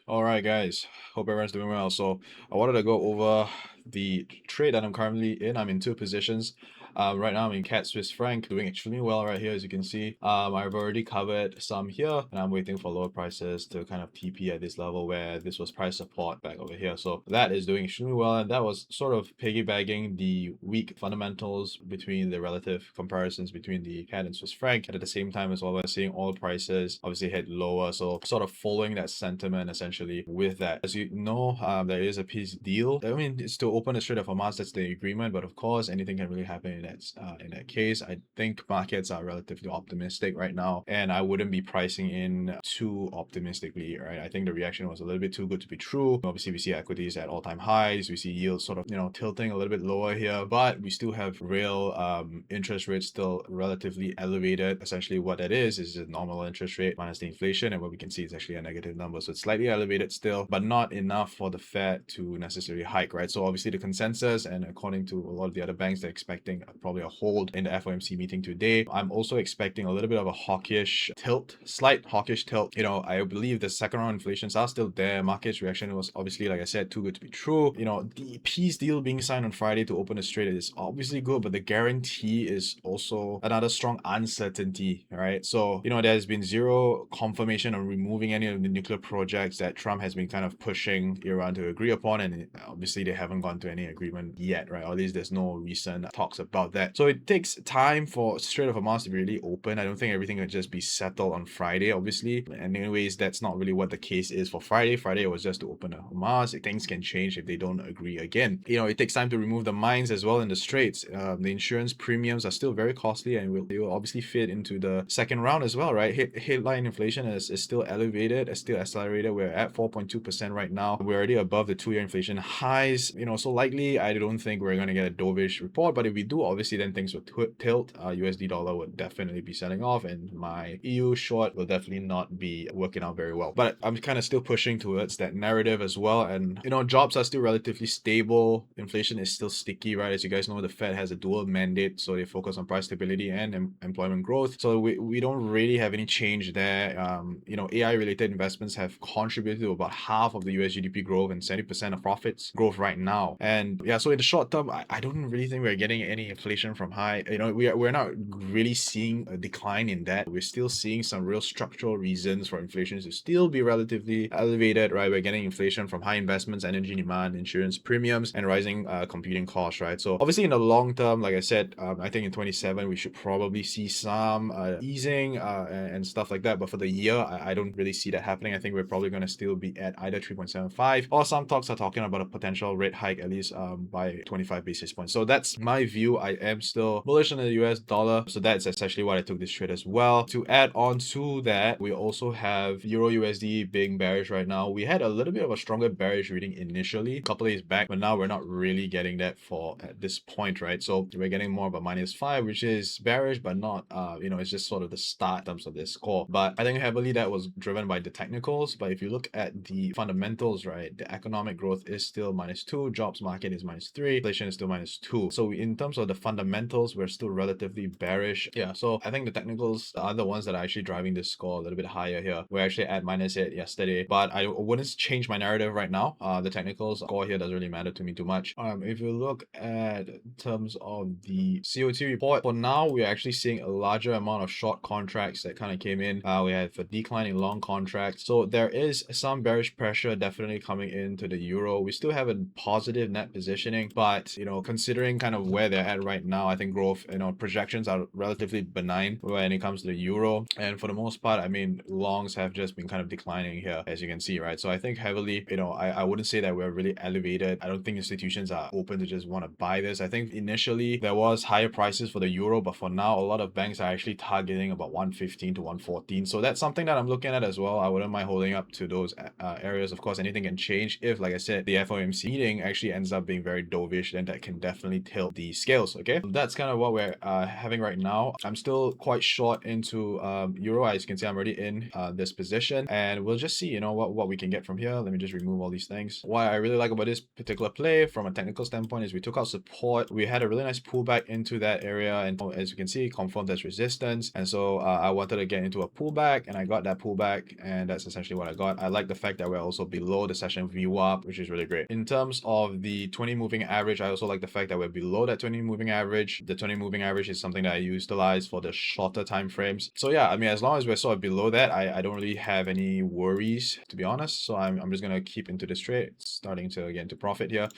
All right, guys. Hope everyone's doing well. So I wanted to go over the trade that I'm currently in. I'm in two positions. Right now I'm in CAD Swiss franc, doing extremely well right here, as you can see. I've already covered some here, and I'm waiting for lower prices to kind of TP at this level where this was price support back over here. So that is doing extremely well, and that was sort of piggybacking the weak fundamentals between the relative comparisons between the CAD and Swiss franc. And at the same time as well, we're seeing oil prices obviously hit lower, so sort of following that sentiment essentially with that. As you know, there is a peace deal. I mean, it's to open the Strait of Hormuz, that's the agreement, but of course anything can really happen in that case. I think markets are relatively optimistic right now, and I wouldn't be pricing in too optimistically, right? I think the reaction was a little bit too good to be true. Obviously, we see equities at all-time highs. We see yields sort of, tilting a little bit lower here, but we still have real interest rates still relatively elevated. Essentially, what that is a normal interest rate minus the inflation, and what we can see is actually a negative number. So it's slightly elevated still, but not enough for the Fed to necessarily hike, right? So obviously the consensus, and according to a lot of the other banks, they're expecting probably a hold in the FOMC meeting today. I'm also expecting a little bit of a hawkish tilt, slight hawkish tilt. I believe the second round inflations are still there. Market's reaction was obviously, like I said, too good to be true. The peace deal being signed on Friday to open the strait is obviously good, but the guarantee is also another strong uncertainty, right? So, there's been zero confirmation on removing any of the nuclear projects that Trump has been kind of pushing Iran to agree upon, and obviously they haven't gone to any agreement yet, right? Or at least there's no recent talks about that. So it takes time for Strait of Hormuz to be really open. I don't think everything will just be settled on Friday, obviously. And anyways, that's not really what the case is for Friday. Friday was just to open the Hamas. Things can change if they don't agree again. It takes time to remove the mines as well in the straits. The insurance premiums are still very costly, and they will obviously fit into the second round as well, right? Headline inflation is still elevated, is still accelerated. We're at 4.2% right now. We're already above the 2-year inflation highs. So likely I don't think we're going to get a dovish report, but if we do, obviously then things will tilt. USD dollar would definitely be selling off, and my EU short will definitely not be working out very well. But I'm kind of still pushing towards that narrative as well, and jobs are still relatively stable. Inflation is still sticky, right? As you guys know, the Fed has a dual mandate, so they focus on price stability and employment growth. So we don't really have any change there. AI related investments have contributed to about half of the US GDP growth and 70% of profits growth right now. And yeah, so in the short term, I don't really think we're getting any inflation from high. We're not really seeing a decline in that. We're still seeing some real structural reasons for inflation to still be relatively elevated, right? We're getting inflation from high investments, energy demand, insurance premiums, and rising computing costs, right? So obviously in the long term, like I said, I think in 27 we should probably see some easing and stuff like that. But for the year, I don't really see that happening. I think we're probably going to still be at either 3.75, or some talks are talking about a potential rate hike at least by 25 basis points. So that's my view. I am still bullish on the US dollar. So that's essentially why I took this trade as well. To add on to that, we also have Euro USD being bearish right now. We had a little bit of a stronger bearish reading initially a couple of days back, but now we're not really getting that for at this point, right? So we're getting more of a -5, which is bearish, but not, it's just sort of the start in terms of this score. But I think heavily that was driven by the technicals. But if you look at the fundamentals, right, the economic growth is still -2, jobs market is -3, inflation is still -2. So in terms of the fundamentals, we're still relatively bearish. Yeah, so I think the technicals are the ones that are actually driving this score a little bit higher here. We're actually at -8 yesterday, but I wouldn't change my narrative right now. The technicals score here doesn't really matter to me too much. If you look at terms of the COT report, for now we're actually seeing a larger amount of short contracts that kind of came in. We have a decline in long contracts, so there is some bearish pressure definitely coming into the euro. We still have a positive net positioning, but considering kind of where they're at right now, I think growth projections are relatively benign when it comes to the euro. And for the most part, I mean, longs have just been kind of declining here, as you can see, right? So I think heavily, I wouldn't say that we're really elevated. I don't think institutions are open to just want to buy this. I think initially there was higher prices for the euro, but for now a lot of banks are actually targeting about 115 to 114. So that's something that I'm looking at as well. I wouldn't mind holding up to those areas. Of course, anything can change if, like I said, the FOMC meeting actually ends up being very dovish, then that can definitely tilt the scales Okay, that's kind of what we're having right now. I'm still quite short into euro. As you can see, I'm already in this position, and we'll just see, you know, what we can get from here. Let me just remove all these things. What I really like about this particular play from a technical standpoint is we took out support. We had a really nice pullback into that area, and as you can see, confirmed as resistance. And so I wanted to get into a pullback, and I got that pullback, and that's essentially what I got. I like the fact that we're also below the session VWAP, which is really great. In terms of the 20 moving average, I also like the fact that we're below that 20 moving average. The 20 moving average is something that I utilize for the shorter time frames. So yeah, I mean, as long as we're sort of below that, I don't really have any worries, to be honest. So I'm just gonna keep into this trade, starting to get into profit here.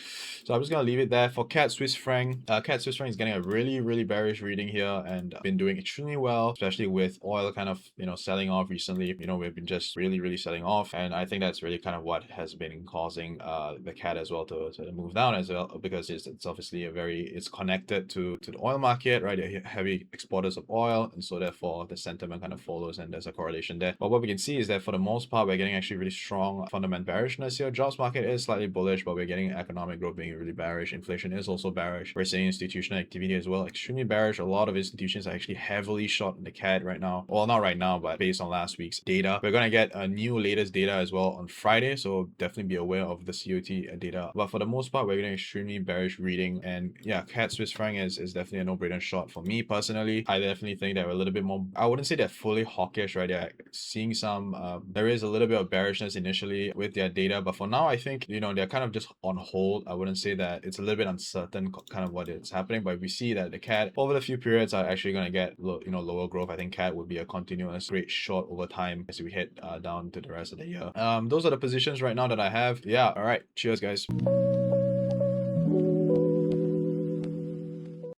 So I'm just gonna leave it there. For CAD Swiss franc, CAD Swiss franc is getting a really bearish reading here, and been doing extremely well, especially with oil kind of, you know, selling off recently. You know, we've been just really selling off, and I think that's really kind of what has been causing the CAD as well to move down as well, because it's obviously it's connected to the oil market, right? They're heavy exporters of oil, and so therefore the sentiment kind of follows, and there's a correlation there. But what we can see is that for the most part, we're getting actually really strong fundamental bearishness here. Jobs market is slightly bullish, but we're getting economic growth being really bearish. Inflation is also bearish. We're seeing institutional activity as well, extremely bearish. A lot of institutions are actually heavily short in the CAD right now. Well, not right now, but based on last week's data. We're going to get a new latest data as well on Friday, so definitely be aware of the COT data. But for the most part, we're getting extremely bearish reading, and yeah, CAD Swiss franc is definitely a no-brainer short for me personally. I definitely think that we're a little bit more, I wouldn't say they're fully hawkish, right? They're seeing some, there is a little bit of bearishness initially with their data, but for now, I think, you know, they're kind of just on hold. I wouldn't say that it's a little bit uncertain kind of what is happening, but we see that the CAD over the few periods are actually going to get, you know, lower growth. I think CAD would be a continuous great short over time as we head down to the rest of the year. Those are the positions right now that I have. Yeah, all right, cheers guys.